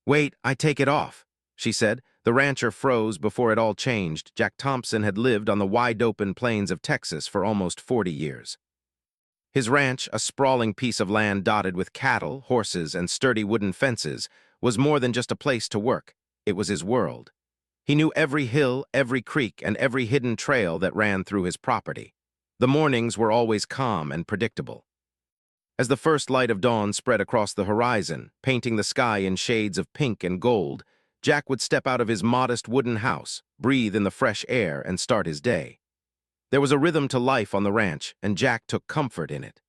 "Wait, I take it off," she said. The rancher froze before it all changed. Jack Thompson had lived on the wide-open plains of Texas for almost 40 years. His ranch, a sprawling piece of land dotted with cattle, horses, and sturdy wooden fences, was more than just a place to work. It was his world. He knew every hill, every creek, and every hidden trail that ran through his property. The mornings were always calm and predictable. As the first light of dawn spread across the horizon, painting the sky in shades of pink and gold, Jack would step out of his modest wooden house, breathe in the fresh air, and start his day. There was a rhythm to life on the ranch, and Jack took comfort in it.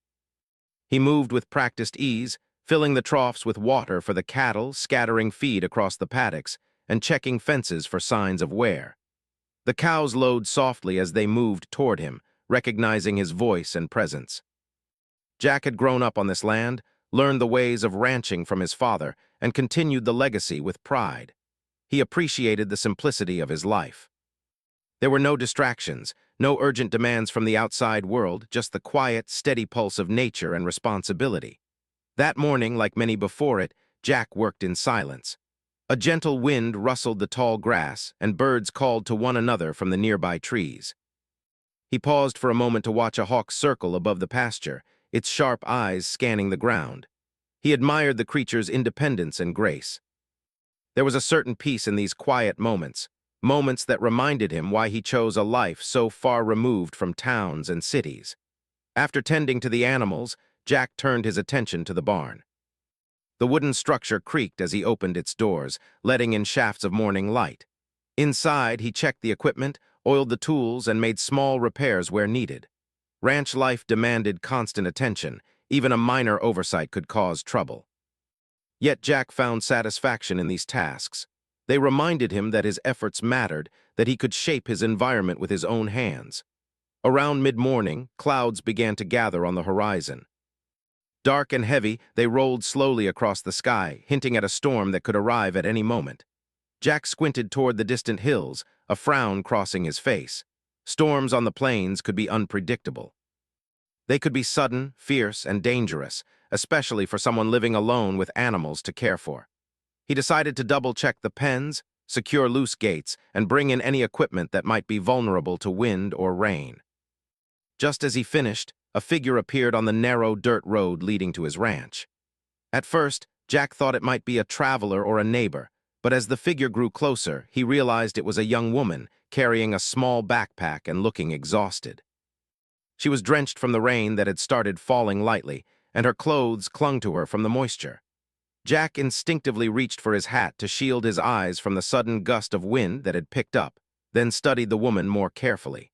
He moved with practiced ease, filling the troughs with water for the cattle, scattering feed across the paddocks, and checking fences for signs of wear. The cows lowed softly as they moved toward him, recognizing his voice and presence. Jack had grown up on this land, learned the ways of ranching from his father, and continued the legacy with pride. He appreciated the simplicity of his life. There were no distractions, no urgent demands from the outside world, just the quiet, steady pulse of nature and responsibility. That morning, like many before it, Jack worked in silence. A gentle wind rustled the tall grass, and birds called to one another from the nearby trees. He paused for a moment to watch a hawk circle above the pasture, its sharp eyes scanning the ground. He admired the creature's independence and grace. There was a certain peace in these quiet moments, moments that reminded him why he chose a life so far removed from towns and cities. After tending to the animals, Jack turned his attention to the barn. The wooden structure creaked as he opened its doors, letting in shafts of morning light. Inside, he checked the equipment, oiled the tools, and made small repairs where needed. Ranch life demanded constant attention. Even a minor oversight could cause trouble. Yet Jack found satisfaction in these tasks. They reminded him that his efforts mattered, that he could shape his environment with his own hands. Around mid-morning, clouds began to gather on the horizon. Dark and heavy, they rolled slowly across the sky, hinting at a storm that could arrive at any moment. Jack squinted toward the distant hills, a frown crossing his face. Storms on the plains could be unpredictable. They could be sudden, fierce, and dangerous, especially for someone living alone with animals to care for. He decided to double-check the pens, secure loose gates, and bring in any equipment that might be vulnerable to wind or rain. Just as he finished, a figure appeared on the narrow dirt road leading to his ranch. At first, Jack thought it might be a traveler or a neighbor, but as the figure grew closer, he realized it was a young woman carrying a small backpack and looking exhausted. She was drenched from the rain that had started falling lightly, and her clothes clung to her from the moisture. Jack instinctively reached for his hat to shield his eyes from the sudden gust of wind that had picked up, then studied the woman more carefully.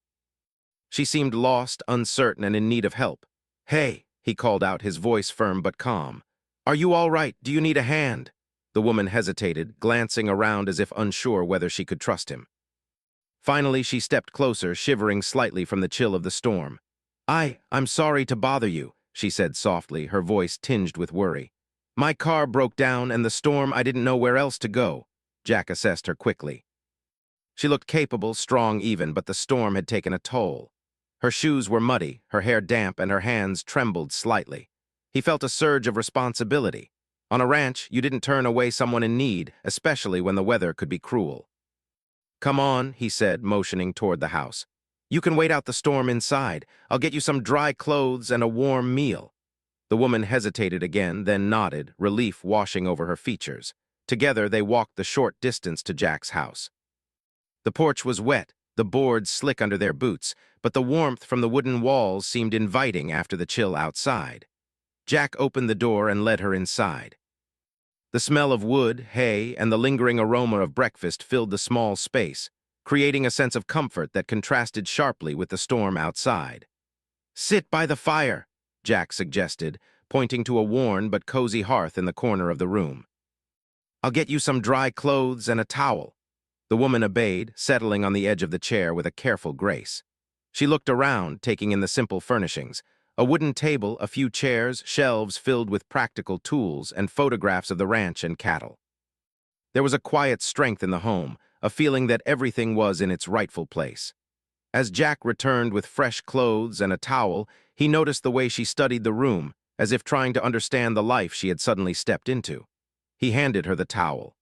She seemed lost, uncertain, and in need of help. "Hey," he called out, his voice firm but calm. "Are you all right? Do you need a hand?" The woman hesitated, glancing around as if unsure whether she could trust him. Finally, she stepped closer, shivering slightly from the chill of the storm. I'm sorry to bother you," she said softly, her voice tinged with worry. "My car broke down, and the storm, I didn't know where else to go." Jack assessed her quickly. She looked capable, strong even, but the storm had taken a toll. Her shoes were muddy, her hair damp, and her hands trembled slightly. He felt a surge of responsibility. On a ranch, you didn't turn away someone in need, especially when the weather could be cruel. "Come on," he said, motioning toward the house. "You can wait out the storm inside. I'll get you some dry clothes and a warm meal." The woman hesitated again, then nodded, relief washing over her features. Together, they walked the short distance to Jack's house. The porch was wet, the boards slick under their boots, but the warmth from the wooden walls seemed inviting after the chill outside. Jack opened the door and led her inside. The smell of wood, hay, and the lingering aroma of breakfast filled the small space, creating a sense of comfort that contrasted sharply with the storm outside. "Sit by the fire," Jack suggested, pointing to a worn but cozy hearth in the corner of the room. "I'll get you some dry clothes and a towel." The woman obeyed, settling on the edge of the chair with a careful grace. She looked around, taking in the simple furnishings: a wooden table, a few chairs, shelves filled with practical tools, and photographs of the ranch and cattle. There was a quiet strength in the home, a feeling that everything was in its rightful place. As Jack returned with fresh clothes and a towel, he noticed the way she studied the room, as if trying to understand the life she had suddenly stepped into. He handed her the towel.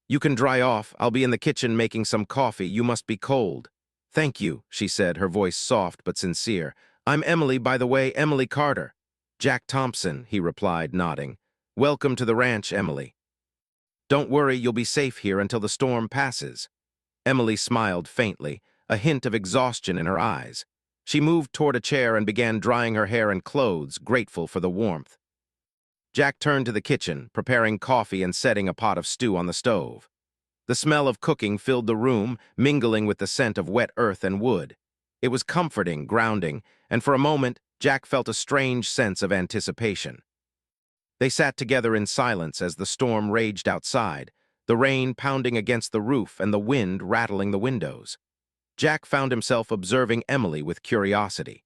"You can dry off. I'll be in the kitchen making some coffee. You must be cold." "Thank you," she said, her voice soft but sincere. "I'm Emily, by the way, Emily Carter." "Jack Thompson," he replied, nodding. "Welcome to the ranch, Emily. Don't worry, you'll be safe here until the storm passes." Emily smiled faintly, a hint of exhaustion in her eyes. She moved toward a chair and began drying her hair and clothes, grateful for the warmth. Jack turned to the kitchen, preparing coffee and setting a pot of stew on the stove. The smell of cooking filled the room, mingling with the scent of wet earth and wood. It was comforting, grounding, and for a moment, Jack felt a strange sense of anticipation. They sat together in silence as the storm raged outside, the rain pounding against the roof and the wind rattling the windows. Jack found himself observing Emily with curiosity.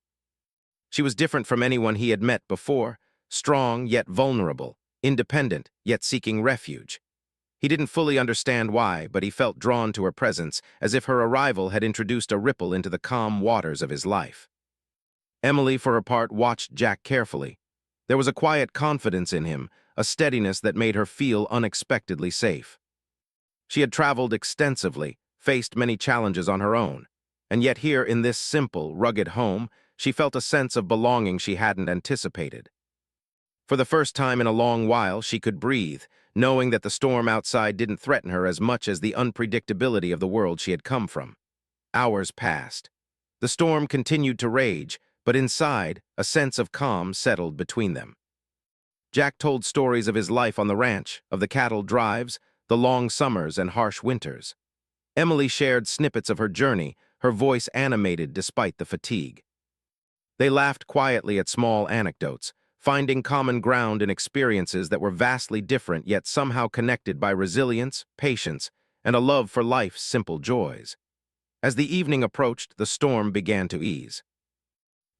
She was different from anyone he had met before, strong yet vulnerable, independent yet seeking refuge. He didn't fully understand why, but he felt drawn to her presence, as if her arrival had introduced a ripple into the calm waters of his life. Emily, for her part, watched Jack carefully. There was a quiet confidence in him, a steadiness that made her feel unexpectedly safe. She had traveled extensively, faced many challenges on her own, and yet here in this simple, rugged home, she felt a sense of belonging she hadn't anticipated. For the first time in a long while, she could breathe, knowing that the storm outside didn't threaten her as much as the unpredictability of the world she had come from. Hours passed. The storm continued to rage, but inside, a sense of calm settled between them. Jack told stories of his life on the ranch, of the cattle drives, the long summers and harsh winters. Emily shared snippets of her journey, her voice animated despite the fatigue. They laughed quietly at small anecdotes, finding common ground in experiences that were vastly different yet somehow connected by resilience, patience, and a love for life's simple joys. As the evening approached, the storm began to ease.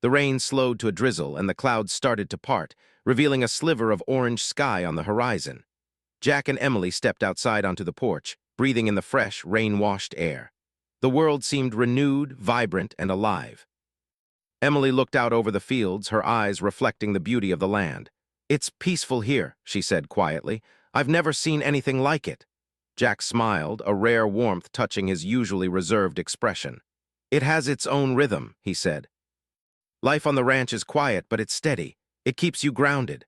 The rain slowed to a drizzle and the clouds started to part, revealing a sliver of orange sky on the horizon. Jack and Emily stepped outside onto the porch, breathing in the fresh, rain-washed air. The world seemed renewed, vibrant, and alive. Emily looked out over the fields, her eyes reflecting the beauty of the land. "It's peaceful here," she said quietly. "I've never seen anything like it." Jack smiled, a rare warmth touching his usually reserved expression. "It has its own rhythm," he said. "Life on the ranch is quiet, but it's steady. It keeps you grounded."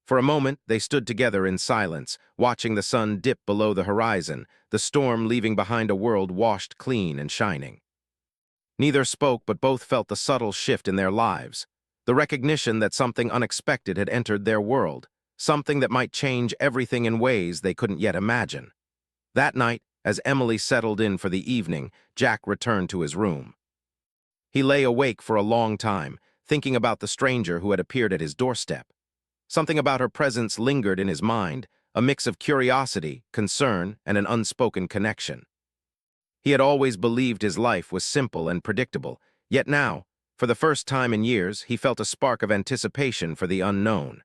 For a moment, they stood together in silence, watching the sun dip below the horizon, the storm leaving behind a world washed clean and shining. Neither spoke, but both felt the subtle shift in their lives, the recognition that something unexpected had entered their world, something that might change everything in ways they couldn't yet imagine. That night, as Emily settled in for the evening, Jack returned to his room. He lay awake for a long time, thinking about the stranger who had appeared at his doorstep. Something about her presence lingered in his mind, a mix of curiosity, concern, and an unspoken connection. He had always believed his life was simple and predictable, yet now, for the first time in years, he felt a spark of anticipation for the unknown.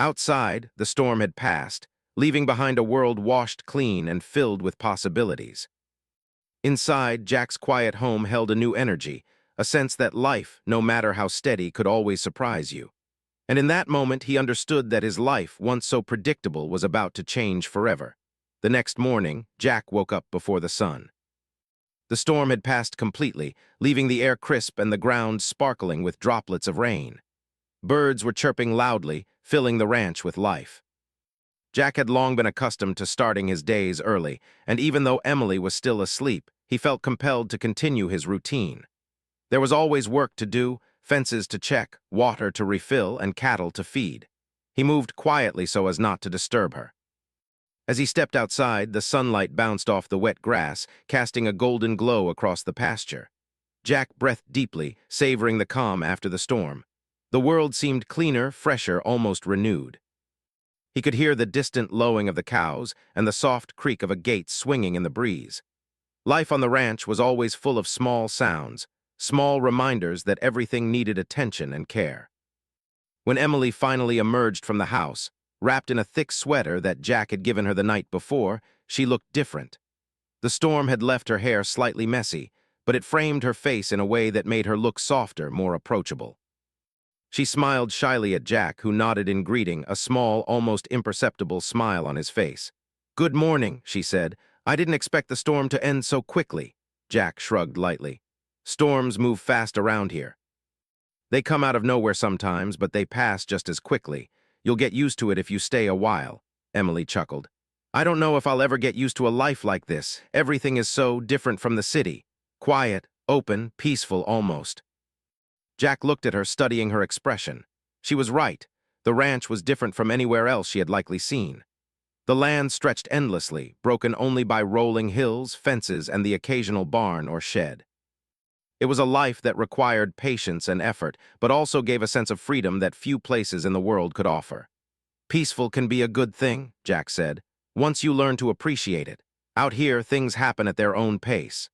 Outside, the storm had passed, leaving behind a world washed clean and filled with possibilities. Inside, Jack's quiet home held a new energy, a sense that life, no matter how steady, could always surprise you. And in that moment, he understood that his life, once so predictable, was about to change forever. The next morning, Jack woke up before the sun. The storm had passed completely, leaving the air crisp and the ground sparkling with droplets of rain. Birds were chirping loudly, filling the ranch with life. Jack had long been accustomed to starting his days early, and even though Emily was still asleep, he felt compelled to continue his routine. There was always work to do, fences to check, water to refill, and cattle to feed. He moved quietly so as not to disturb her. As he stepped outside, the sunlight bounced off the wet grass, casting a golden glow across the pasture. Jack breathed deeply, savoring the calm after the storm. The world seemed cleaner, fresher, almost renewed. He could hear the distant lowing of the cows and the soft creak of a gate swinging in the breeze. Life on the ranch was always full of small sounds, small reminders that everything needed attention and care. When Emily finally emerged from the house, wrapped in a thick sweater that Jack had given her the night before, she looked different. The storm had left her hair slightly messy, but it framed her face in a way that made her look softer, more approachable. She smiled shyly at Jack, who nodded in greeting, a small, almost imperceptible smile on his face. "Good morning," she said. "I didn't expect the storm to end so quickly." Jack shrugged lightly. "Storms move fast around here. They come out of nowhere sometimes, but they pass just as quickly. You'll get used to it if you stay a while," Emily chuckled. "I don't know if I'll ever get used to a life like this. Everything is so different from the city. Quiet, open, peaceful almost." Jack looked at her, studying her expression. She was right. The ranch was different from anywhere else she had likely seen. The land stretched endlessly, broken only by rolling hills, fences, and the occasional barn or shed. It was a life that required patience and effort, but also gave a sense of freedom that few places in the world could offer. "Peaceful can be a good thing," Jack said, "once you learn to appreciate it. Out here, things happen at their own pace.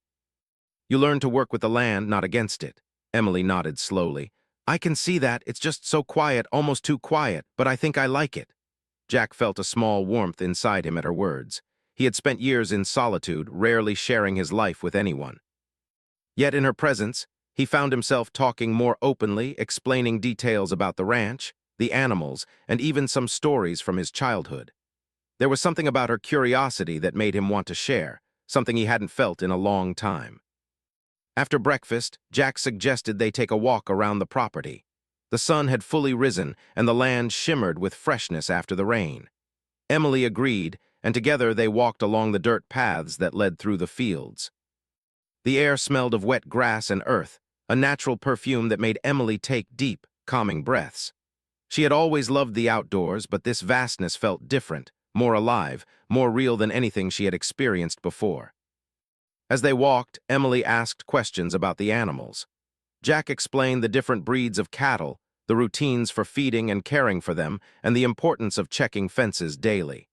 You learn to work with the land, not against it." Emily nodded slowly. "I can see that. It's just so quiet, almost too quiet, but I think I like it." Jack felt a small warmth inside him at her words. He had spent years in solitude, rarely sharing his life with anyone. Yet in her presence, he found himself talking more openly, explaining details about the ranch, the animals, and even some stories from his childhood. There was something about her curiosity that made him want to share, something he hadn't felt in a long time. After breakfast, Jack suggested they take a walk around the property. The sun had fully risen, and the land shimmered with freshness after the rain. Emily agreed, and together they walked along the dirt paths that led through the fields. The air smelled of wet grass and earth, a natural perfume that made Emily take deep, calming breaths. She had always loved the outdoors, but this vastness felt different, more alive, more real than anything she had experienced before. As they walked, Emily asked questions about the animals. Jack explained the different breeds of cattle, the routines for feeding and caring for them, and the importance of checking fences daily.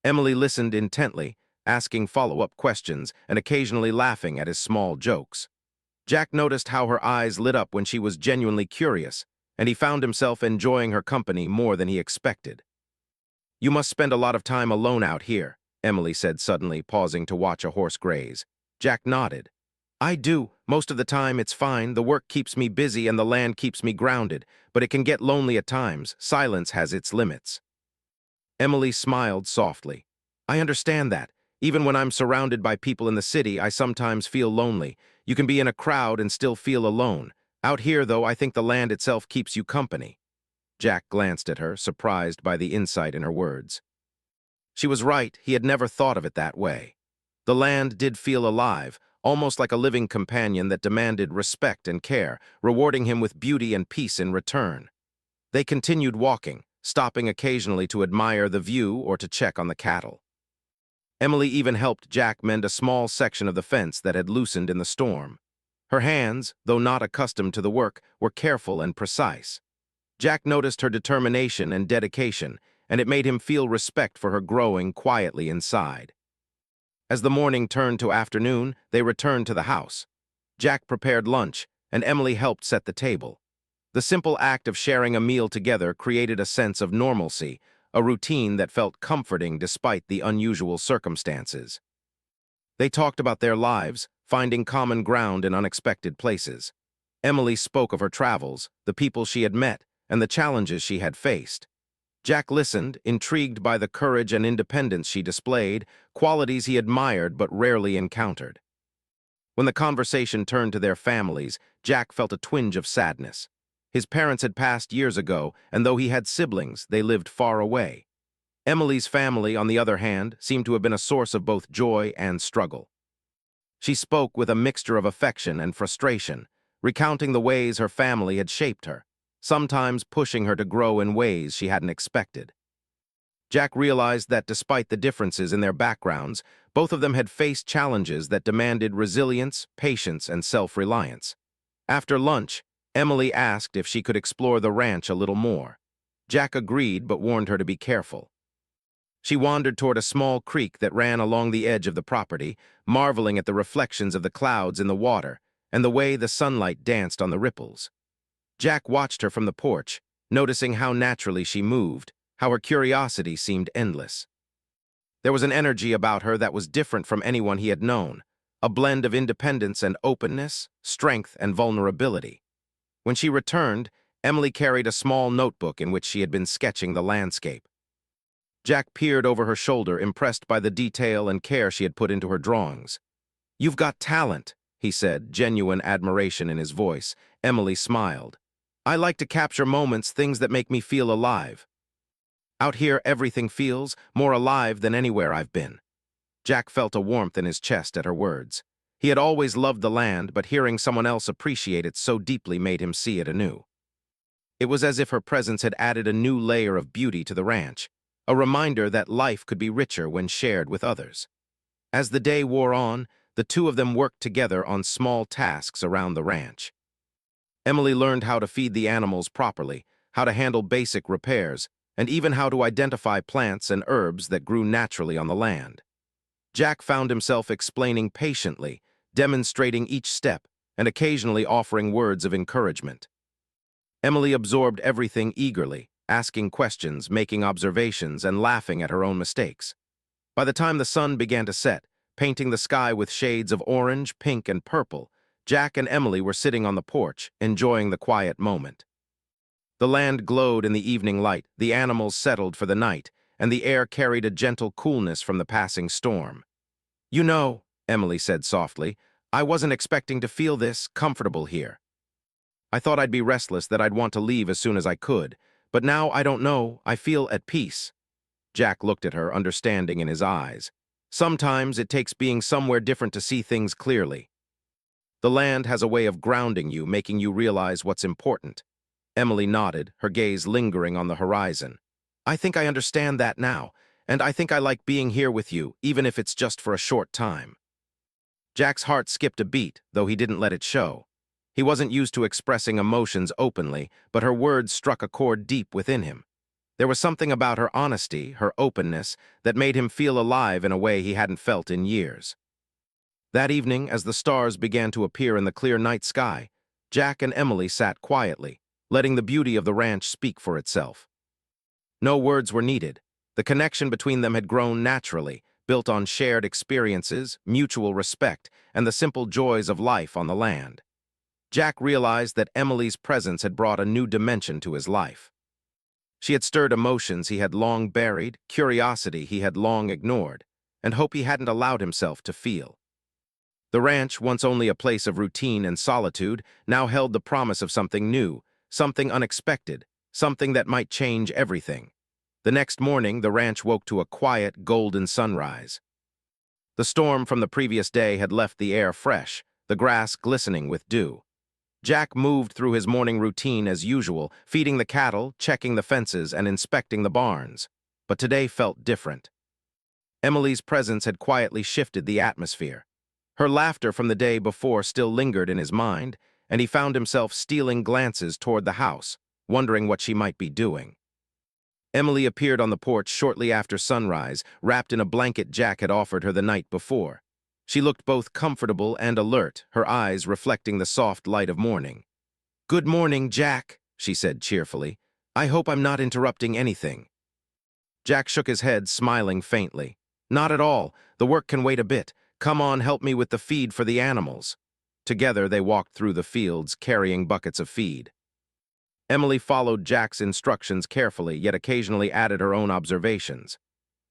Emily listened intently, asking follow-up questions and occasionally laughing at his small jokes. Jack noticed how her eyes lit up when she was genuinely curious, and he found himself enjoying her company more than he expected. "You must spend a lot of time alone out here," Emily said suddenly, pausing to watch a horse graze. Jack nodded. "I do. Most of the time it's fine. The work keeps me busy and the land keeps me grounded, but it can get lonely at times. Silence has its limits." Emily smiled softly. "I understand that. Even when I'm surrounded by people in the city, I sometimes feel lonely. You can be in a crowd and still feel alone. Out here, though, I think the land itself keeps you company." Jack glanced at her, surprised by the insight in her words. She was right. He had never thought of it that way. The land did feel alive, almost like a living companion that demanded respect and care, rewarding him with beauty and peace in return. They continued walking, stopping occasionally to admire the view or to check on the cattle. Emily even helped Jack mend a small section of the fence that had loosened in the storm. Her hands, though not accustomed to the work, were careful and precise. Jack noticed her determination and dedication, and it made him feel respect for her growing quietly inside. As the morning turned to afternoon, they returned to the house. Jack prepared lunch, and Emily helped set the table. The simple act of sharing a meal together created a sense of normalcy, a routine that felt comforting despite the unusual circumstances. They talked about their lives, finding common ground in unexpected places. Emily spoke of her travels, the people she had met, and the challenges she had faced. Jack listened, intrigued by the courage and independence she displayed, qualities he admired but rarely encountered. When the conversation turned to their families, Jack felt a twinge of sadness. His parents had passed years ago, and though he had siblings, they lived far away. Emily's family, on the other hand, seemed to have been a source of both joy and struggle. She spoke with a mixture of affection and frustration, recounting the ways her family had shaped her, sometimes pushing her to grow in ways she hadn't expected. Jack realized that despite the differences in their backgrounds, both of them had faced challenges that demanded resilience, patience, and self-reliance. After lunch, Emily asked if she could explore the ranch a little more. Jack agreed but warned her to be careful. She wandered toward a small creek that ran along the edge of the property, marveling at the reflections of the clouds in the water and the way the sunlight danced on the ripples. Jack watched her from the porch, noticing how naturally she moved, how her curiosity seemed endless. There was an energy about her that was different from anyone he had known, a blend of independence and openness, strength and vulnerability. When she returned, Emily carried a small notebook in which she had been sketching the landscape. Jack peered over her shoulder, impressed by the detail and care she had put into her drawings. "You've got talent," he said, genuine admiration in his voice. Emily smiled. "I like to capture moments, things that make me feel alive. Out here, everything feels more alive than anywhere I've been." Jack felt a warmth in his chest at her words. He had always loved the land, but hearing someone else appreciate it so deeply made him see it anew. It was as if her presence had added a new layer of beauty to the ranch, a reminder that life could be richer when shared with others. As the day wore on, the two of them worked together on small tasks around the ranch. Emily learned how to feed the animals properly, how to handle basic repairs, and even how to identify plants and herbs that grew naturally on the land. Jack found himself explaining patiently, demonstrating each step, and occasionally offering words of encouragement. Emily absorbed everything eagerly, asking questions, making observations, and laughing at her own mistakes. By the time the sun began to set, painting the sky with shades of orange, pink, and purple, Jack and Emily were sitting on the porch, enjoying the quiet moment. The land glowed in the evening light, the animals settled for the night, and the air carried a gentle coolness from the passing storm. "You know," Emily said softly, "I wasn't expecting to feel this comfortable here. I thought I'd be restless, that I'd want to leave as soon as I could, but now I don't know, I feel at peace." Jack looked at her, understanding in his eyes. "Sometimes it takes being somewhere different to see things clearly. The land has a way of grounding you, making you realize what's important." Emily nodded, her gaze lingering on the horizon. "I think I understand that now, and I think I like being here with you, even if it's just for a short time." Jack's heart skipped a beat, though he didn't let it show. He wasn't used to expressing emotions openly, but her words struck a chord deep within him. There was something about her honesty, her openness, that made him feel alive in a way he hadn't felt in years. That evening, as the stars began to appear in the clear night sky, Jack and Emily sat quietly, letting the beauty of the ranch speak for itself. No words were needed. The connection between them had grown naturally, built on shared experiences, mutual respect, and the simple joys of life on the land. Jack realized that Emily's presence had brought a new dimension to his life. She had stirred emotions he had long buried, curiosity he had long ignored, and hope he hadn't allowed himself to feel. The ranch, once only a place of routine and solitude, now held the promise of something new, something unexpected, something that might change everything. The next morning, the ranch woke to a quiet, golden sunrise. The storm from the previous day had left the air fresh, the grass glistening with dew. Jack moved through his morning routine as usual, feeding the cattle, checking the fences, and inspecting the barns. But today felt different. Emily's presence had quietly shifted the atmosphere. Her laughter from the day before still lingered in his mind, and he found himself stealing glances toward the house, wondering what she might be doing. Emily appeared on the porch shortly after sunrise, wrapped in a blanket Jack had offered her the night before. She looked both comfortable and alert, her eyes reflecting the soft light of morning. "Good morning, Jack," she said cheerfully. "I hope I'm not interrupting anything." Jack shook his head, smiling faintly. "Not at all. The work can wait a bit. Come on, help me with the feed for the animals." Together they walked through the fields, carrying buckets of feed. Emily followed Jack's instructions carefully, yet occasionally added her own observations.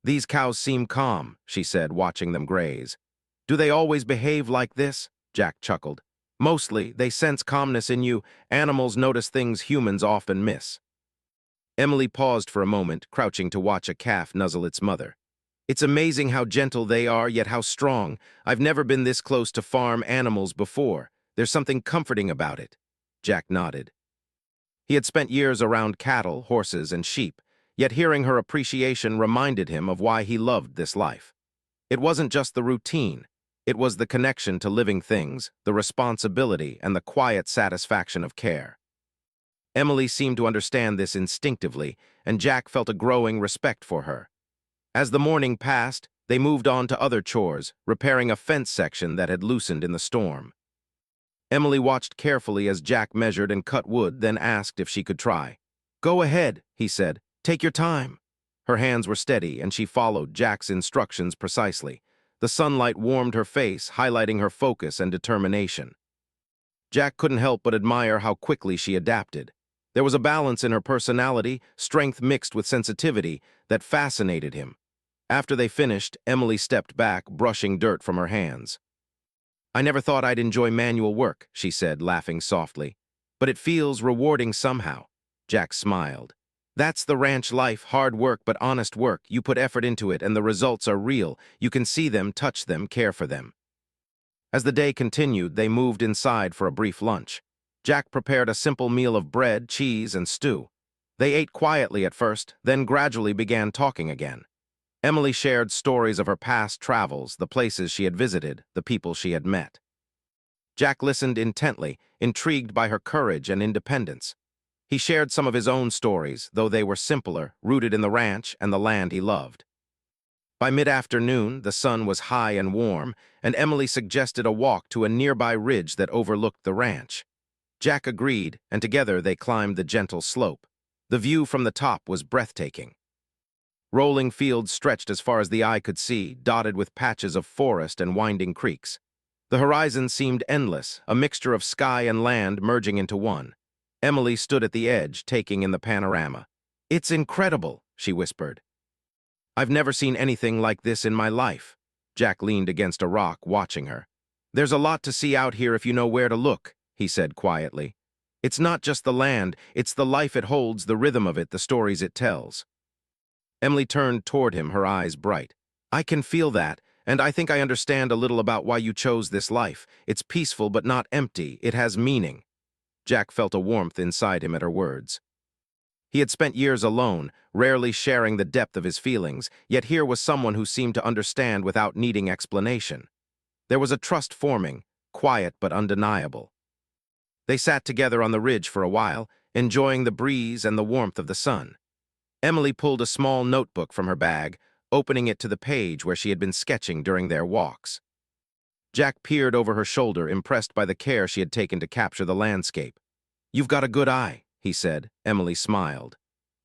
"These cows seem calm," she said, watching them graze. "Do they always behave like this?" Jack chuckled. "Mostly, they sense calmness in you. Animals notice things humans often miss." Emily paused for a moment, crouching to watch a calf nuzzle its mother. "It's amazing how gentle they are, yet how strong. I've never been this close to farm animals before. There's something comforting about it." Jack nodded. He had spent years around cattle, horses, and sheep, yet hearing her appreciation reminded him of why he loved this life. It wasn't just the routine. It was the connection to living things, the responsibility, and the quiet satisfaction of care. Emily seemed to understand this instinctively, and Jack felt a growing respect for her. As the morning passed, they moved on to other chores, repairing a fence section that had loosened in the storm. Emily watched carefully as Jack measured and cut wood, then asked if she could try. "Go ahead," he said. "Take your time." Her hands were steady, and she followed Jack's instructions precisely. The sunlight warmed her face, highlighting her focus and determination. Jack couldn't help but admire how quickly she adapted. There was a balance in her personality, strength mixed with sensitivity, that fascinated him. After they finished, Emily stepped back, brushing dirt from her hands. "I never thought I'd enjoy manual work," she said, laughing softly. "But it feels rewarding somehow." Jack smiled. "That's the ranch life, hard work but honest work. You put effort into it and the results are real. You can see them, touch them, care for them." As the day continued, they moved inside for a brief lunch. Jack prepared a simple meal of bread, cheese, and stew. They ate quietly at first, then gradually began talking again. Emily shared stories of her past travels, the places she had visited, the people she had met. Jack listened intently, intrigued by her courage and independence. He shared some of his own stories, though they were simpler, rooted in the ranch and the land he loved. By mid-afternoon, the sun was high and warm, and Emily suggested a walk to a nearby ridge that overlooked the ranch. Jack agreed, and together they climbed the gentle slope. The view from the top was breathtaking. Rolling fields stretched as far as the eye could see, dotted with patches of forest and winding creeks. The horizon seemed endless, a mixture of sky and land merging into one. Emily stood at the edge, taking in the panorama. "It's incredible," she whispered. "I've never seen anything like this in my life." Jack leaned against a rock, watching her. "There's a lot to see out here if you know where to look," he said quietly. "It's not just the land, it's the life it holds, the rhythm of it, the stories it tells." Emily turned toward him, her eyes bright. "I can feel that, and I think I understand a little about why you chose this life. It's peaceful but not empty. It has meaning." Jack felt a warmth inside him at her words. He had spent years alone, rarely sharing the depth of his feelings, yet here was someone who seemed to understand without needing explanation. There was a trust forming, quiet but undeniable. They sat together on the ridge for a while, enjoying the breeze and the warmth of the sun. Emily pulled a small notebook from her bag, opening it to the page where she had been sketching during their walks. Jack peered over her shoulder, impressed by the care she had taken to capture the landscape. "You've got a good eye," he said. Emily smiled.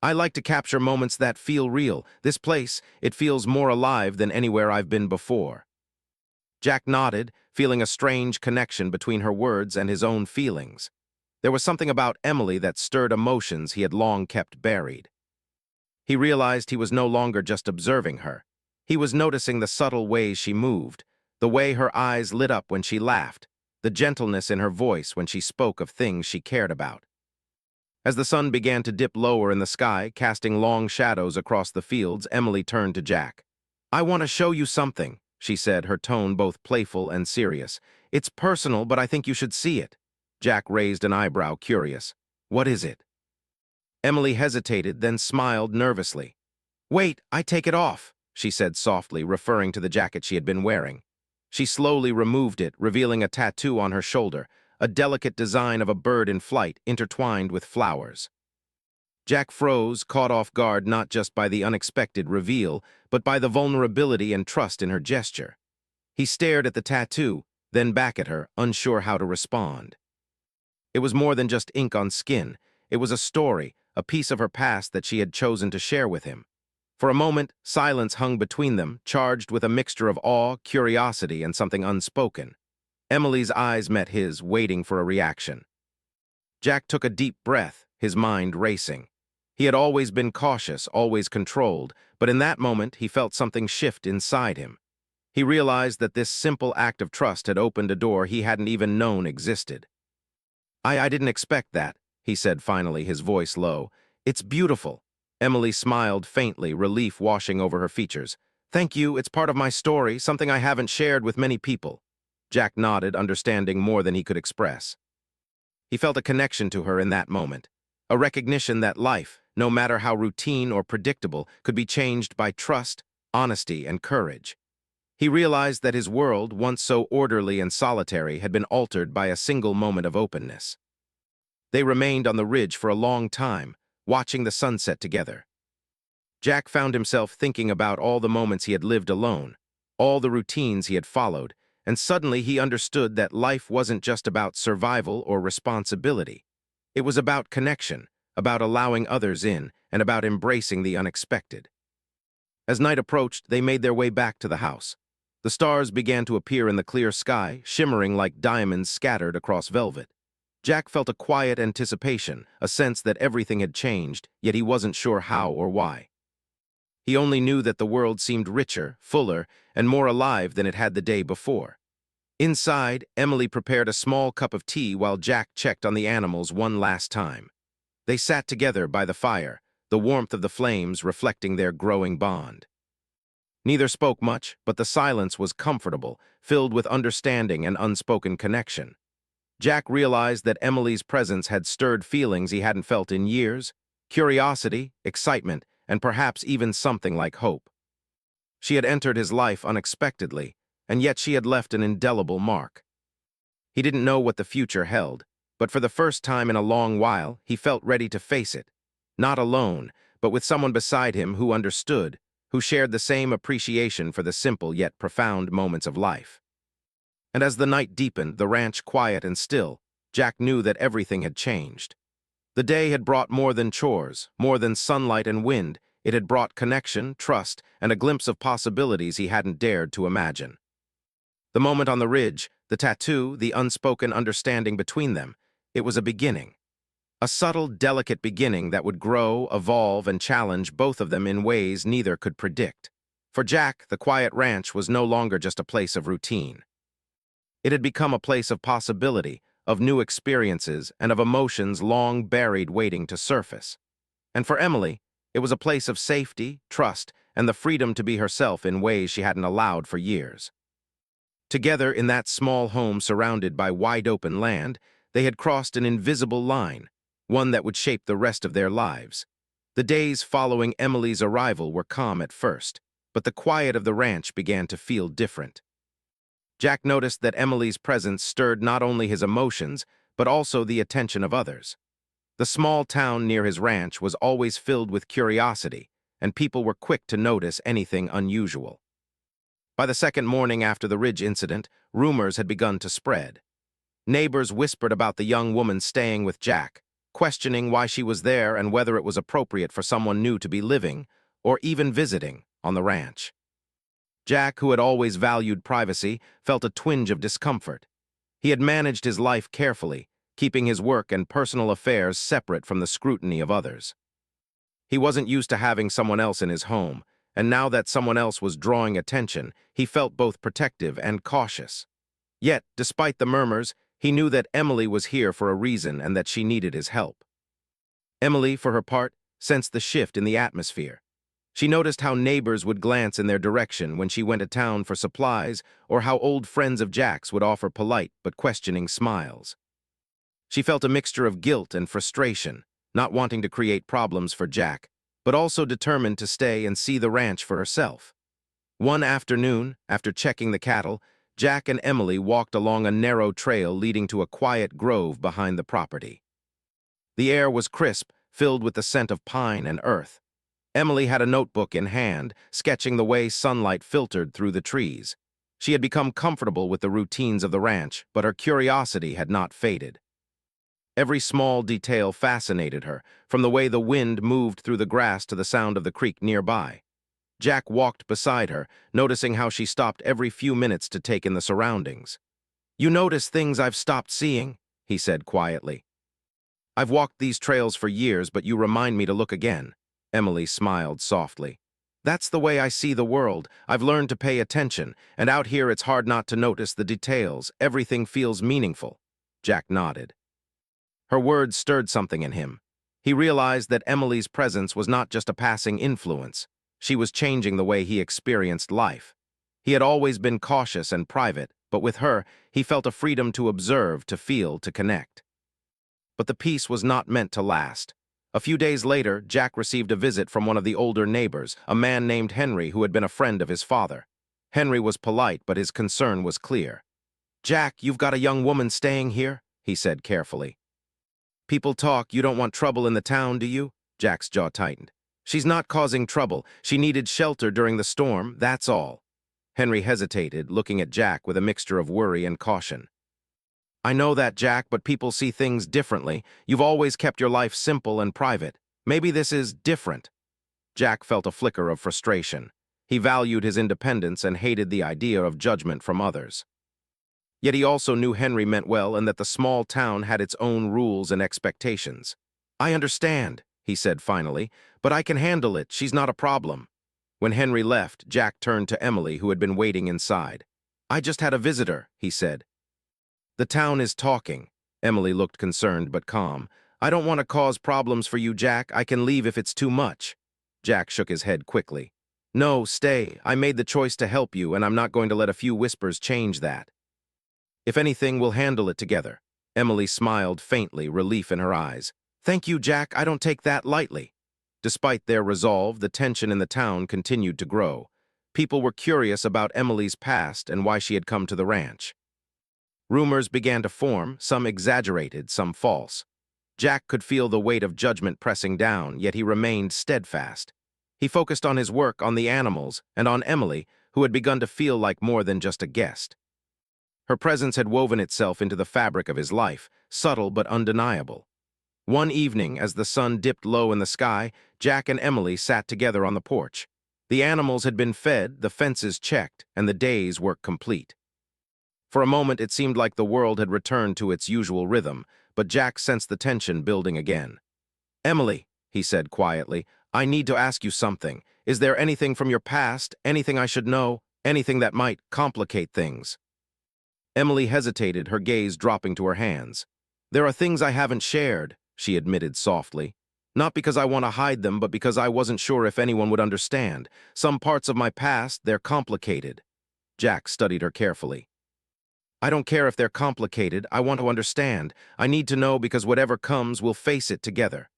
"I like to capture moments that feel real. This place, it feels more alive than anywhere I've been before." Jack nodded, feeling a strange connection between her words and his own feelings. There was something about Emily that stirred emotions he had long kept buried. He realized he was no longer just observing her. He was noticing the subtle ways she moved, the way her eyes lit up when she laughed, the gentleness in her voice when she spoke of things she cared about. As the sun began to dip lower in the sky, casting long shadows across the fields, Emily turned to Jack. "I want to show you something," she said, her tone both playful and serious. "It's personal, but I think you should see it." Jack raised an eyebrow, curious. "What is it?" Emily hesitated, then smiled nervously. "Wait, I take it off," she said softly, referring to the jacket she had been wearing. She slowly removed it, revealing a tattoo on her shoulder, a delicate design of a bird in flight intertwined with flowers. Jack froze, caught off guard not just by the unexpected reveal, but by the vulnerability and trust in her gesture. He stared at the tattoo, then back at her, unsure how to respond. It was more than just ink on skin. It was a story, a piece of her past that she had chosen to share with him. For a moment, silence hung between them, charged with a mixture of awe, curiosity, and something unspoken. Emily's eyes met his, waiting for a reaction. Jack took a deep breath, his mind racing. He had always been cautious, always controlled, but in that moment he felt something shift inside him. He realized that this simple act of trust had opened a door he hadn't even known existed. I didn't expect that," he said finally, his voice low. "It's beautiful." Emily smiled faintly, relief washing over her features. "Thank you, it's part of my story, something I haven't shared with many people." Jack nodded, understanding more than he could express. He felt a connection to her in that moment, a recognition that life, no matter how routine or predictable, could be changed by trust, honesty, and courage. He realized that his world, once so orderly and solitary, had been altered by a single moment of openness. They remained on the ridge for a long time, watching the sunset together. Jack found himself thinking about all the moments he had lived alone, all the routines he had followed, and suddenly he understood that life wasn't just about survival or responsibility. It was about connection, about allowing others in, and about embracing the unexpected. As night approached, they made their way back to the house. The stars began to appear in the clear sky, shimmering like diamonds scattered across velvet. Jack felt a quiet anticipation, a sense that everything had changed, yet he wasn't sure how or why. He only knew that the world seemed richer, fuller, and more alive than it had the day before. Inside, Emily prepared a small cup of tea while Jack checked on the animals one last time. They sat together by the fire, the warmth of the flames reflecting their growing bond. Neither spoke much, but the silence was comfortable, filled with understanding and unspoken connection. Jack realized that Emily's presence had stirred feelings he hadn't felt in years: curiosity, excitement, and perhaps even something like hope. She had entered his life unexpectedly, and yet she had left an indelible mark. He didn't know what the future held, but for the first time in a long while, he felt ready to face it. Not alone, but with someone beside him who understood, who shared the same appreciation for the simple yet profound moments of life. And as the night deepened, the ranch quiet and still, Jack knew that everything had changed. The day had brought more than chores, more than sunlight and wind. It had brought connection, trust, and a glimpse of possibilities he hadn't dared to imagine. The moment on the ridge, the tattoo, the unspoken understanding between them, it was a beginning. A subtle, delicate beginning that would grow, evolve, and challenge both of them in ways neither could predict. For Jack, the quiet ranch was no longer just a place of routine. It had become a place of possibility, of new experiences, and of emotions long buried waiting to surface. And for Emily, it was a place of safety, trust, and the freedom to be herself in ways she hadn't allowed for years. Together in that small home surrounded by wide-open land, they had crossed an invisible line, one that would shape the rest of their lives. The days following Emily's arrival were calm at first, but the quiet of the ranch began to feel different. Jack noticed that Emily's presence stirred not only his emotions, but also the attention of others. The small town near his ranch was always filled with curiosity, and people were quick to notice anything unusual. By the second morning after the Ridge incident, rumors had begun to spread. Neighbors whispered about the young woman staying with Jack, questioning why she was there and whether it was appropriate for someone new to be living, or even visiting, on the ranch. Jack, who had always valued privacy, felt a twinge of discomfort. He had managed his life carefully, keeping his work and personal affairs separate from the scrutiny of others. He wasn't used to having someone else in his home, and now that someone else was drawing attention, he felt both protective and cautious. Yet, despite the murmurs, he knew that Emily was here for a reason and that she needed his help. Emily, for her part, sensed the shift in the atmosphere. She noticed how neighbors would glance in their direction when she went to town for supplies, or how old friends of Jack's would offer polite but questioning smiles. She felt a mixture of guilt and frustration, not wanting to create problems for Jack, but also determined to stay and see the ranch for herself. One afternoon, after checking the cattle, Jack and Emily walked along a narrow trail leading to a quiet grove behind the property. The air was crisp, filled with the scent of pine and earth. Emily had a notebook in hand, sketching the way sunlight filtered through the trees. She had become comfortable with the routines of the ranch, but her curiosity had not faded. Every small detail fascinated her, from the way the wind moved through the grass to the sound of the creek nearby. Jack walked beside her, noticing how she stopped every few minutes to take in the surroundings. "You notice things I've stopped seeing," he said quietly. "I've walked these trails for years, but you remind me to look again." Emily smiled softly. "That's the way I see the world. I've learned to pay attention, and out here it's hard not to notice the details. Everything feels meaningful." Jack nodded. Her words stirred something in him. He realized that Emily's presence was not just a passing influence. She was changing the way he experienced life. He had always been cautious and private, but with her, he felt a freedom to observe, to feel, to connect. But the peace was not meant to last. A few days later, Jack received a visit from one of the older neighbors, a man named Henry who had been a friend of his father. Henry was polite, but his concern was clear. "Jack, you've got a young woman staying here?" he said carefully. "People talk, you don't want trouble in the town, do you?" Jack's jaw tightened. "She's not causing trouble. She needed shelter during the storm, that's all." Henry hesitated, looking at Jack with a mixture of worry and caution. "I know that, Jack, but people see things differently. You've always kept your life simple and private. Maybe this is different." Jack felt a flicker of frustration. He valued his independence and hated the idea of judgment from others. Yet he also knew Henry meant well and that the small town had its own rules and expectations. "I understand," he said finally, "but I can handle it. She's not a problem." When Henry left, Jack turned to Emily, who had been waiting inside. "I just had a visitor," he said. "The town is talking." Emily looked concerned but calm. "I don't want to cause problems for you, Jack. I can leave if it's too much." Jack shook his head quickly. "No, stay. I made the choice to help you, and I'm not going to let a few whispers change that. If anything, we'll handle it together." Emily smiled faintly, relief in her eyes. "Thank you, Jack. I don't take that lightly." Despite their resolve, the tension in the town continued to grow. People were curious about Emily's past and why she had come to the ranch. Rumors began to form, some exaggerated, some false. Jack could feel the weight of judgment pressing down, yet he remained steadfast. He focused on his work, on the animals, and on Emily, who had begun to feel like more than just a guest. Her presence had woven itself into the fabric of his life, subtle but undeniable. One evening, as the sun dipped low in the sky, Jack and Emily sat together on the porch. The animals had been fed, the fences checked, and the day's work complete. For a moment, it seemed like the world had returned to its usual rhythm, but Jack sensed the tension building again. "Emily," he said quietly, "I need to ask you something. Is there anything from your past, anything I should know, anything that might complicate things?" Emily hesitated, her gaze dropping to her hands. "There are things I haven't shared," she admitted softly. "Not because I want to hide them, but because I wasn't sure if anyone would understand. Some parts of my past, they're complicated." Jack studied her carefully. "I don't care if they're complicated. I want to understand. I need to know because whatever comes, we'll face it together."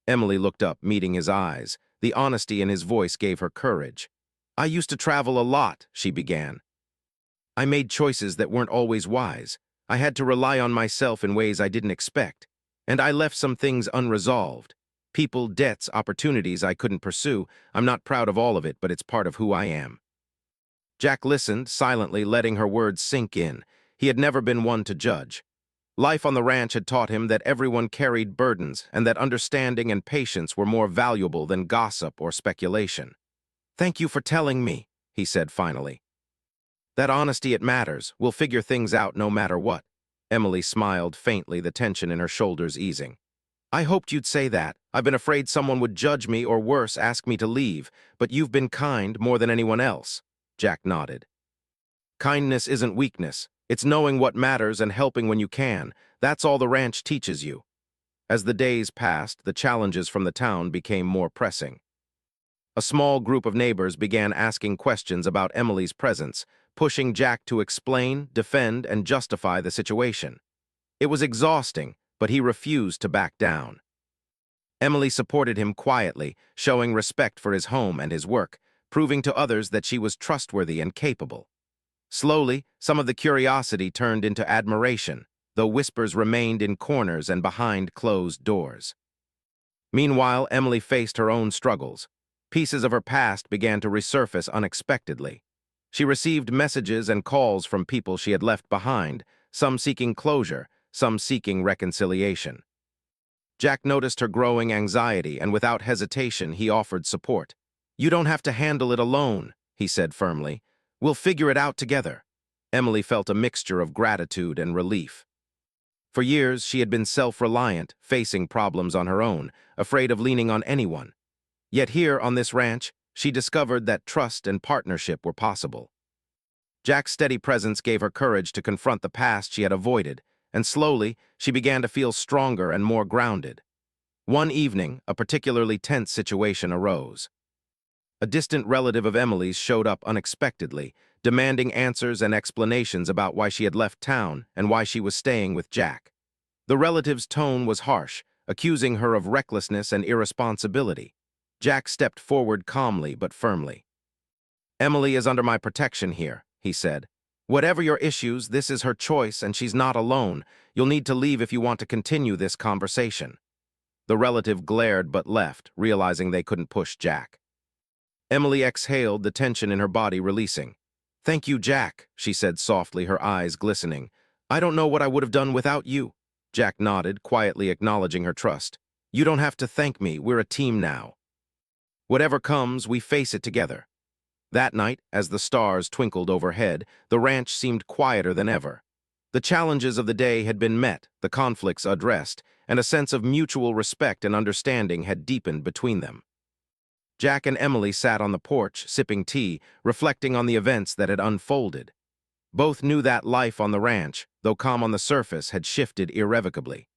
Emily looked up, meeting his eyes. The honesty in his voice gave her courage. "I used to travel a lot," she began. "I made choices that weren't always wise. I had to rely on myself in ways I didn't expect. And I left some things unresolved. People, debts, opportunities I couldn't pursue. I'm not proud of all of it, but it's part of who I am." Jack listened, silently letting her words sink in. He had never been one to judge. Life on the ranch had taught him that everyone carried burdens and that understanding and patience were more valuable than gossip or speculation. "Thank you for telling me," he said finally. "That honesty, it matters. We'll figure things out no matter what." Emily smiled faintly, the tension in her shoulders easing. "I hoped you'd say that. I've been afraid someone would judge me or worse, ask me to leave, but you've been kind more than anyone else." Jack nodded. "Kindness isn't weakness. It's knowing what matters and helping when you can. That's all the ranch teaches you." As the days passed, the challenges from the town became more pressing. A small group of neighbors began asking questions about Emily's presence, pushing Jack to explain, defend, and justify the situation. It was exhausting, but he refused to back down. Emily supported him quietly, showing respect for his home and his work, proving to others that she was trustworthy and capable. Slowly, some of the curiosity turned into admiration, though whispers remained in corners and behind closed doors. Meanwhile, Emily faced her own struggles. Pieces of her past began to resurface unexpectedly. She received messages and calls from people she had left behind, some seeking closure, some seeking reconciliation. Jack noticed her growing anxiety, and without hesitation, he offered support. "You don't have to handle it alone," he said firmly. "We'll figure it out together." Emily felt a mixture of gratitude and relief. For years, she had been self-reliant, facing problems on her own, afraid of leaning on anyone. Yet here, on this ranch, she discovered that trust and partnership were possible. Jack's steady presence gave her courage to confront the past she had avoided, and slowly, she began to feel stronger and more grounded. One evening, a particularly tense situation arose. A distant relative of Emily's showed up unexpectedly, demanding answers and explanations about why she had left town and why she was staying with Jack. The relative's tone was harsh, accusing her of recklessness and irresponsibility. Jack stepped forward calmly but firmly. "Emily is under my protection here," he said. "Whatever your issues, this is her choice and she's not alone. You'll need to leave if you want to continue this conversation." The relative glared but left, realizing they couldn't push Jack. Emily exhaled, the tension in her body releasing. "Thank you, Jack," she said softly, her eyes glistening. "I don't know what I would have done without you." Jack nodded, quietly acknowledging her trust. "You don't have to thank me. We're a team now. Whatever comes, we face it together." That night, as the stars twinkled overhead, the ranch seemed quieter than ever. The challenges of the day had been met, the conflicts addressed, and a sense of mutual respect and understanding had deepened between them. Jack and Emily sat on the porch, sipping tea, reflecting on the events that had unfolded. Both knew that life on the ranch, though calm on the surface, had shifted irrevocably.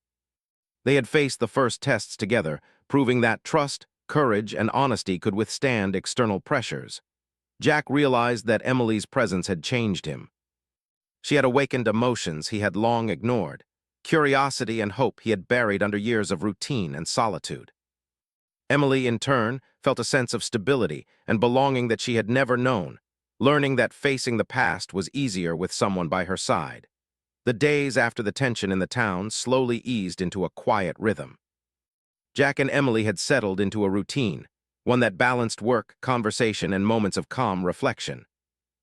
They had faced the first tests together, proving that trust, courage, and honesty could withstand external pressures. Jack realized that Emily's presence had changed him. She had awakened emotions he had long ignored, curiosity and hope he had buried under years of routine and solitude. Emily, in turn, felt a sense of stability and belonging that she had never known, learning that facing the past was easier with someone by her side. The days after the tension in the town slowly eased into a quiet rhythm. Jack and Emily had settled into a routine, one that balanced work, conversation, and moments of calm reflection.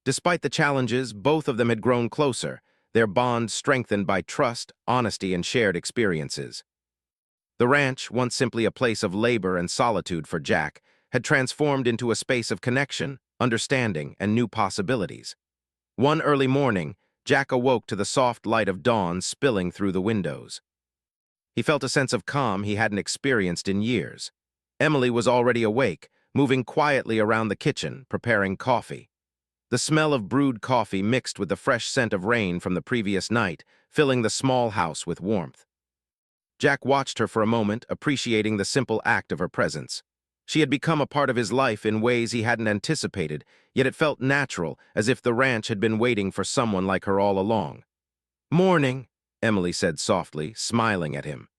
Despite the challenges, both of them had grown closer, their bond strengthened by trust, honesty, and shared experiences. The ranch, once simply a place of labor and solitude for Jack, had transformed into a space of connection, understanding, and new possibilities. One early morning, Jack awoke to the soft light of dawn spilling through the windows. He felt a sense of calm he hadn't experienced in years. Emily was already awake, moving quietly around the kitchen, preparing coffee. The smell of brewed coffee mixed with the fresh scent of rain from the previous night, filling the small house with warmth. Jack watched her for a moment, appreciating the simple act of her presence. She had become a part of his life in ways he hadn't anticipated, yet it felt natural, as if the ranch had been waiting for someone like her all along. "Morning," Emily said softly, smiling at him.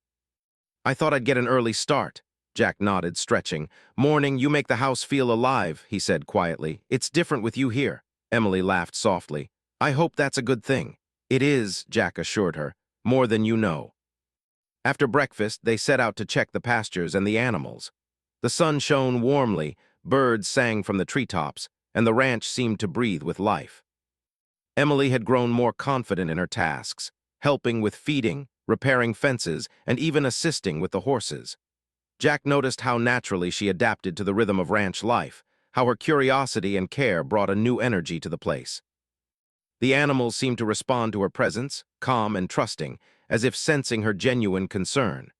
"I thought I'd get an early start." Jack nodded, stretching. "Morning, you make the house feel alive," he said quietly. "It's different with you here." Emily laughed softly. "I hope that's a good thing." "It is," Jack assured her, "more than you know." After breakfast, they set out to check the pastures and the animals. The sun shone warmly, birds sang from the treetops, and the ranch seemed to breathe with life. Emily had grown more confident in her tasks, helping with feeding, repairing fences, and even assisting with the horses. Jack noticed how naturally she adapted to the rhythm of ranch life, how her curiosity and care brought a new energy to the place. The animals seemed to respond to her presence, calm and trusting, as if sensing her genuine concern.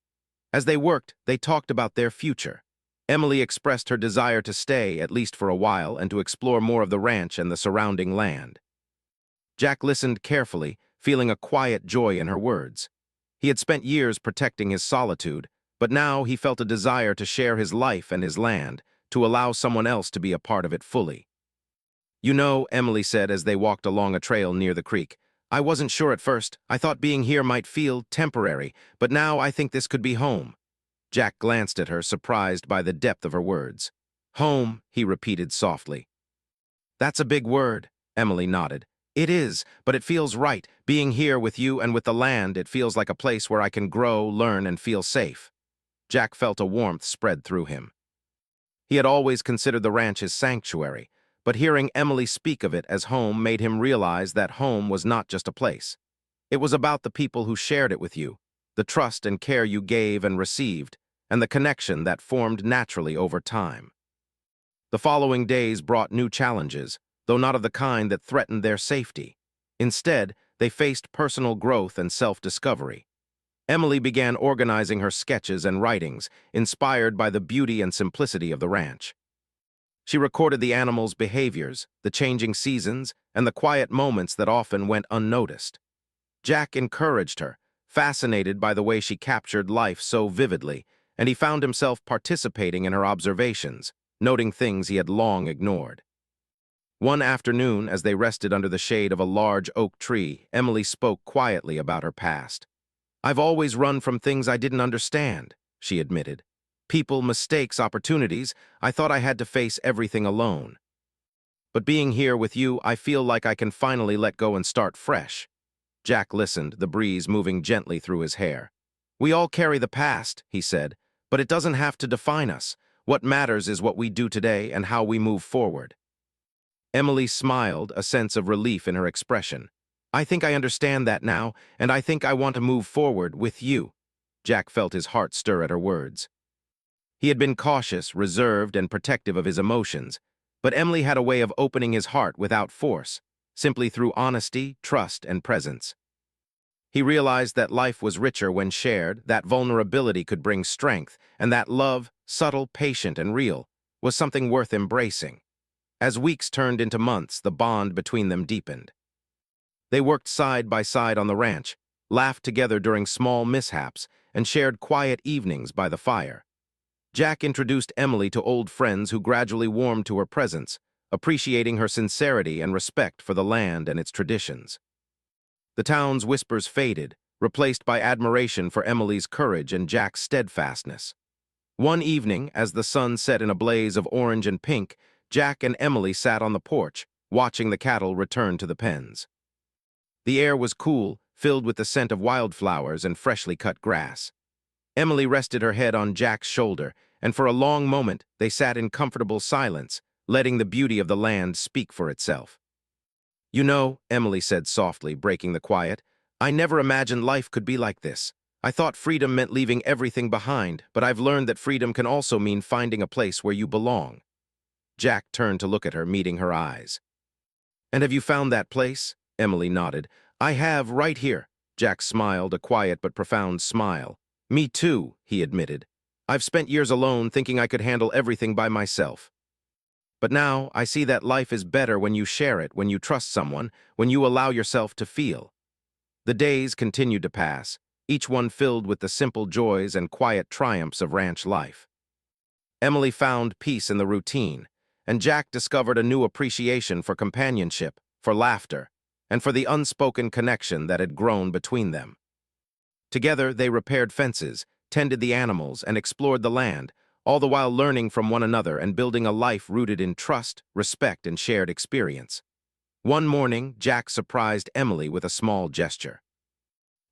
As they worked, they talked about their future. Emily expressed her desire to stay, at least for a while, and to explore more of the ranch and the surrounding land. Jack listened carefully, feeling a quiet joy in her words. He had spent years protecting his solitude, but now he felt a desire to share his life and his land, to allow someone else to be a part of it fully. "You know," Emily said as they walked along a trail near the creek, "I wasn't sure at first. I thought being here might feel temporary, but now I think this could be home." Jack glanced at her, surprised by the depth of her words. "Home," he repeated softly. "That's a big word," Emily nodded. "It is, but it feels right. Being here with you and with the land, it feels like a place where I can grow, learn, and feel safe." Jack felt a warmth spread through him. He had always considered the ranch his sanctuary, but hearing Emily speak of it as home made him realize that home was not just a place. It was about the people who shared it with you, the trust and care you gave and received, and the connection that formed naturally over time. The following days brought new challenges, though not of the kind that threatened their safety. Instead, they faced personal growth and self-discovery. Emily began organizing her sketches and writings, inspired by the beauty and simplicity of the ranch. She recorded the animals' behaviors, the changing seasons, and the quiet moments that often went unnoticed. Jack encouraged her, fascinated by the way she captured life so vividly, and he found himself participating in her observations, noting things he had long ignored. One afternoon, as they rested under the shade of a large oak tree, Emily spoke quietly about her past. "I've always run from things I didn't understand," she admitted. "People, mistakes, opportunities. I thought I had to face everything alone. But being here with you, I feel like I can finally let go and start fresh." Jack listened, the breeze moving gently through his hair. "We all carry the past," he said, "but it doesn't have to define us. What matters is what we do today and how we move forward." Emily smiled, a sense of relief in her expression. "I think I understand that now, and I think I want to move forward with you." Jack felt his heart stir at her words. He had been cautious, reserved, and protective of his emotions, but Emily had a way of opening his heart without force, simply through honesty, trust, and presence. He realized that life was richer when shared, that vulnerability could bring strength, and that love, subtle, patient, and real, was something worth embracing. As weeks turned into months, the bond between them deepened. They worked side by side on the ranch, laughed together during small mishaps, and shared quiet evenings by the fire. Jack introduced Emily to old friends who gradually warmed to her presence, appreciating her sincerity and respect for the land and its traditions. The town's whispers faded, replaced by admiration for Emily's courage and Jack's steadfastness. One evening, as the sun set in a blaze of orange and pink, Jack and Emily sat on the porch, watching the cattle return to the pens. The air was cool, filled with the scent of wildflowers and freshly cut grass. Emily rested her head on Jack's shoulder, and for a long moment they sat in comfortable silence, letting the beauty of the land speak for itself. "You know," Emily said softly, breaking the quiet, "I never imagined life could be like this. I thought freedom meant leaving everything behind, but I've learned that freedom can also mean finding a place where you belong." Jack turned to look at her, meeting her eyes. "And have you found that place?" Emily nodded. "I have, right here." Jack smiled, a quiet but profound smile. "Me too," he admitted. "I've spent years alone thinking I could handle everything by myself. But now I see that life is better when you share it, when you trust someone, when you allow yourself to feel." The days continued to pass, each one filled with the simple joys and quiet triumphs of ranch life. Emily found peace in the routine, and Jack discovered a new appreciation for companionship, for laughter, and for the unspoken connection that had grown between them. Together, they repaired fences, tended the animals, and explored the land, all the while learning from one another and building a life rooted in trust, respect, and shared experience. One morning, Jack surprised Emily with a small gesture.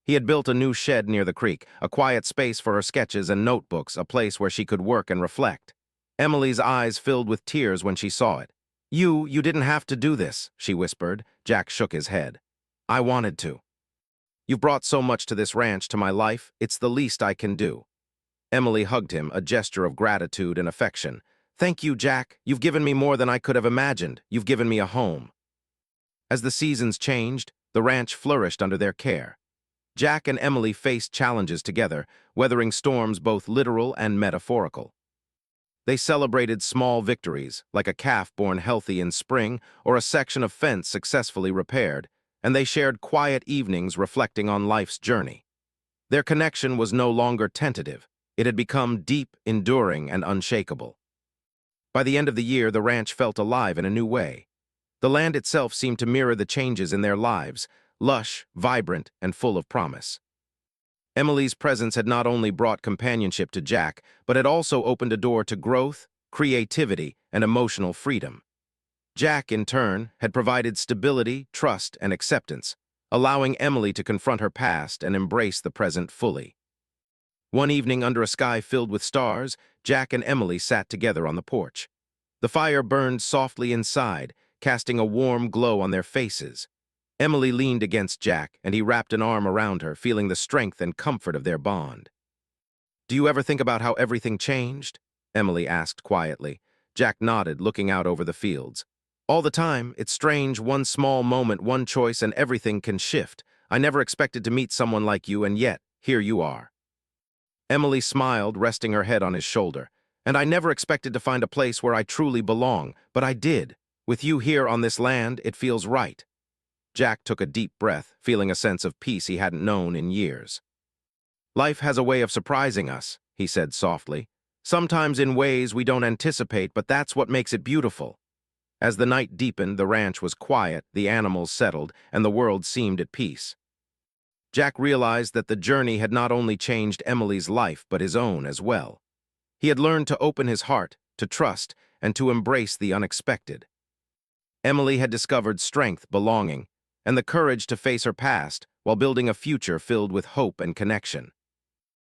He had built a new shed near the creek, a quiet space for her sketches and notebooks, a place where she could work and reflect. Emily's eyes filled with tears when she saw it. You didn't have to do this," she whispered. Jack shook his head. "I wanted to. You've brought so much to this ranch, to my life, it's the least I can do." Emily hugged him, a gesture of gratitude and affection. "Thank you, Jack. You've given me more than I could have imagined. You've given me a home." As the seasons changed, the ranch flourished under their care. Jack and Emily faced challenges together, weathering storms both literal and metaphorical. They celebrated small victories, like a calf born healthy in spring or a section of fence successfully repaired, and they shared quiet evenings reflecting on life's journey. Their connection was no longer tentative. It had become deep, enduring, and unshakable. By the end of the year, the ranch felt alive in a new way. The land itself seemed to mirror the changes in their lives, lush, vibrant, and full of promise. Emily's presence had not only brought companionship to Jack, but had also opened a door to growth, creativity, and emotional freedom. Jack, in turn, had provided stability, trust, and acceptance, allowing Emily to confront her past and embrace the present fully. One evening, under a sky filled with stars, Jack and Emily sat together on the porch. The fire burned softly inside, casting a warm glow on their faces. Emily leaned against Jack, and he wrapped an arm around her, feeling the strength and comfort of their bond. "Do you ever think about how everything changed?" Emily asked quietly. Jack nodded, looking out over the fields. "All the time. It's strange, one small moment, one choice, and everything can shift. I never expected to meet someone like you, and yet, here you are." Emily smiled, resting her head on his shoulder. "And I never expected to find a place where I truly belong, but I did. With you here on this land, it feels right." Jack took a deep breath, feeling a sense of peace he hadn't known in years. "Life has a way of surprising us," he said softly. "Sometimes in ways we don't anticipate, but that's what makes it beautiful." As the night deepened, the ranch was quiet, the animals settled, and the world seemed at peace. Jack realized that the journey had not only changed Emily's life, but his own as well. He had learned to open his heart, to trust, and to embrace the unexpected. Emily had discovered strength, belonging, and the courage to face her past while building a future filled with hope and connection.